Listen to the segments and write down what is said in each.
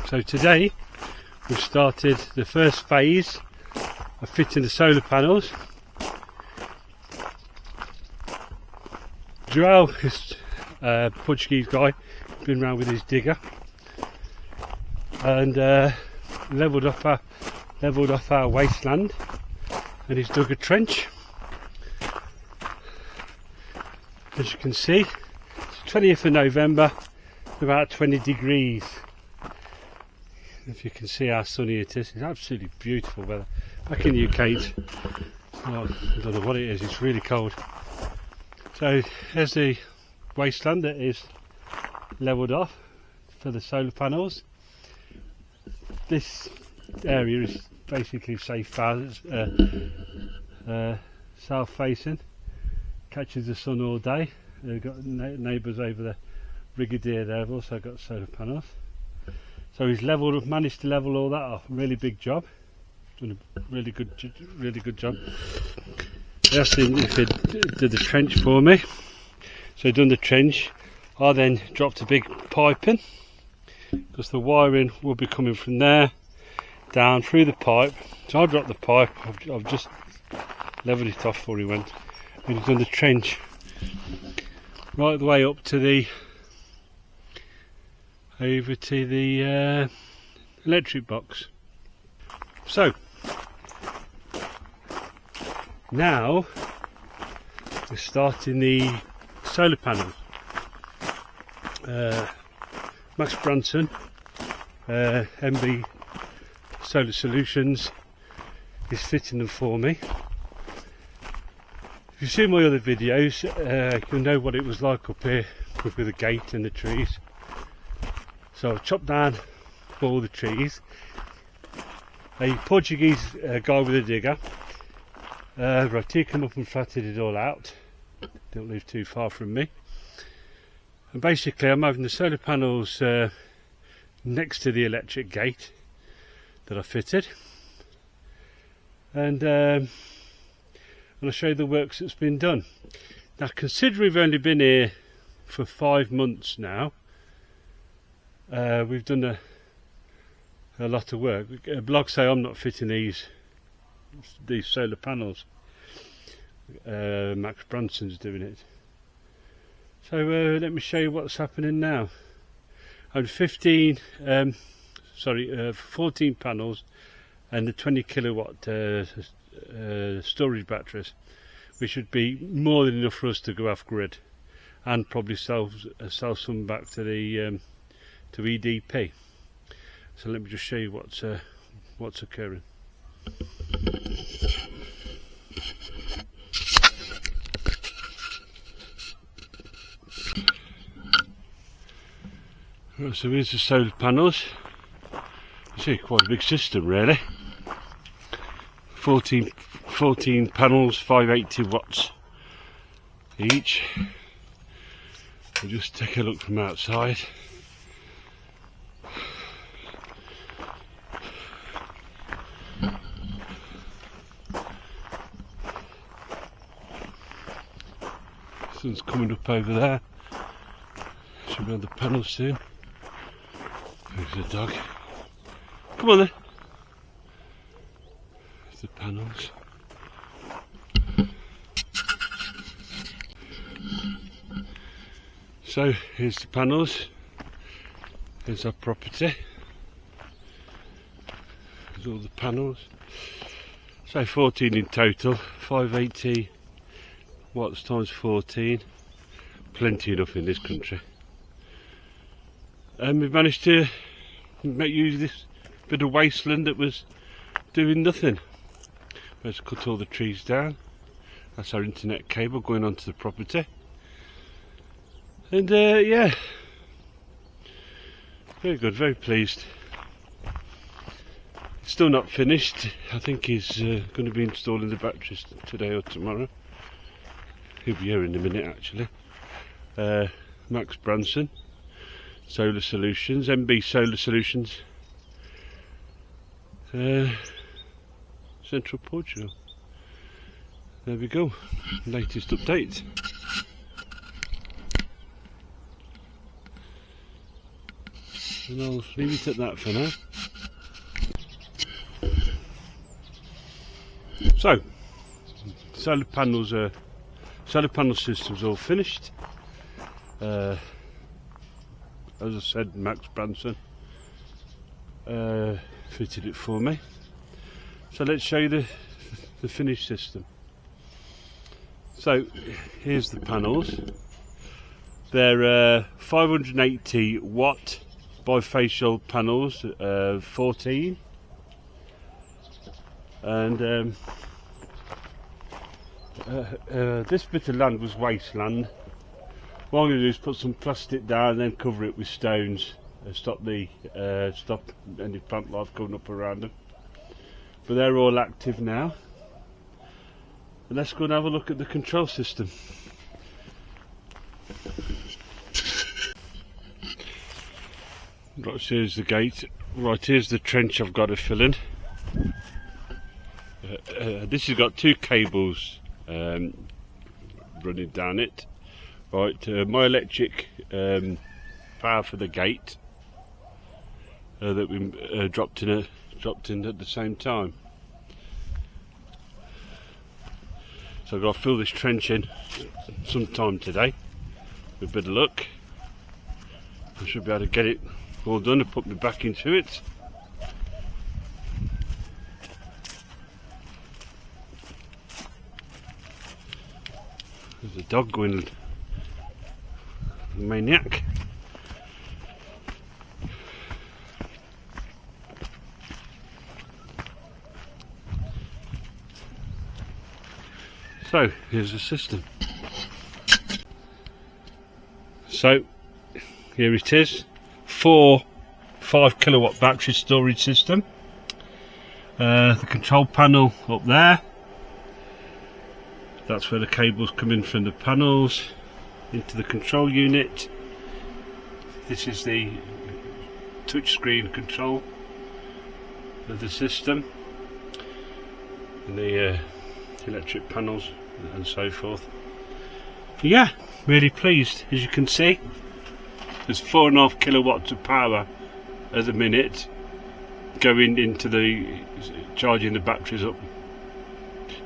So today we've started the first phase of fitting the solar panels. Joel, this Portuguese guy, been around with his digger and levelled off our wasteland, and he's dug a trench. As you can see, it's 20th of November, about 20 degrees. If you can see how sunny it is, it's absolutely beautiful weather. Back in the UK, I don't know what it is, it's really cold. So there's the wasteland that is levelled off for the solar panels. This area is basically safe south facing, catches the sun all day. They've got neighbours over the Brigadier there, have also got solar panels. So he's managed to level all that off. Really big job. Done a really good job. They asked him if he'd do the trench for me. So he'd done the trench. I then dropped a big pipe in, because the wiring will be coming from there down through the pipe. So I dropped the pipe. I've just levelled it off before he went. And he's done the trench right the way up to the electric box. So now we're starting the solar panels. Max Branson, MB Solar Solutions, is fitting them for me. If you've seen my other videos, you'll know what it was like up here with the gate and the trees. So I've chopped down all the trees. A Portuguese guy with a digger, he came up and flatted it all out. Don't live too far from me. And basically I'm having the solar panels next to the electric gate that I fitted. And I'll show you the works that's been done. Now, considering we've only been here for 5 months now, we've done a lot of work. Blogs say I'm not fitting these solar panels. Max Branson's doing it. So let me show you what's happening now. I'm 14 panels and the 20 kilowatt storage batteries, which should be more than enough for us to go off grid, and probably sell some back to the to EDP. So let me just show you what's occurring. Right, so here's the solar panels. You see, quite a big system really. 14 panels, 580 watts each. We'll just take a look from outside. Sun's coming up over there. Should be on the panels soon. There's the dog. Come on then. There's the panels. So here's the panels. Here's our property. There's all the panels. So 14 in total. 580 watts times 14. Plenty enough in this country. And we've managed to use this bit of wasteland that was doing nothing. Let's cut all the trees down. That's our internet cable going onto the property. And yeah, very good, very pleased. It's still not finished. I think he's going to be installing the batteries today or tomorrow. He'll be here in a minute actually. Max Branson Solar Solutions, MB Solar Solutions, Central Portugal. There we go, latest update. and I'll leave it at that for now. So, solar panel system's all finished. As I said, Max Branson fitted it for me. So let's show you the finished system. So here's the panels. They're 580 watt bifacial panels, 14, and this bit of land was wasteland. What I'm going to do is put some plastic down and then cover it with stones, stop any plant life coming up around them. But they're all active now. And let's go and have a look at the control system. Right, so here's the gate. Right, here's the trench I've got to fill in. This has got two cables running down it. Right, my electric power for the gate that we dropped in at the same time. So I've got to fill this trench in sometime today. With a bit of luck, I should be able to get it all done and put me back into it. There's a dog going maniac. So here's the system. So here it is, 5 kilowatt battery storage system. The control panel up there. That's where the cables come in from the panels into the control unit. This is the touchscreen control of the system, and the electric panels and so forth. Yeah, really pleased. As you can see, there's 4.5 kilowatts of power at the minute going into the charging the batteries up.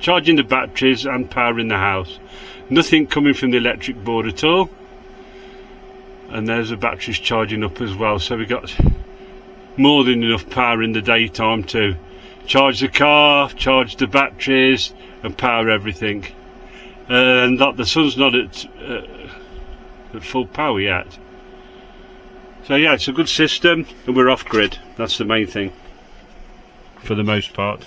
Charging the batteries and powering the house. Nothing coming from the electric board at all. And there's the batteries charging up as well. So we've got more than enough power in the daytime to charge the car, charge the batteries and power everything. And the sun's not at full power yet. So yeah, it's a good system and we're off grid. That's the main thing for the most part.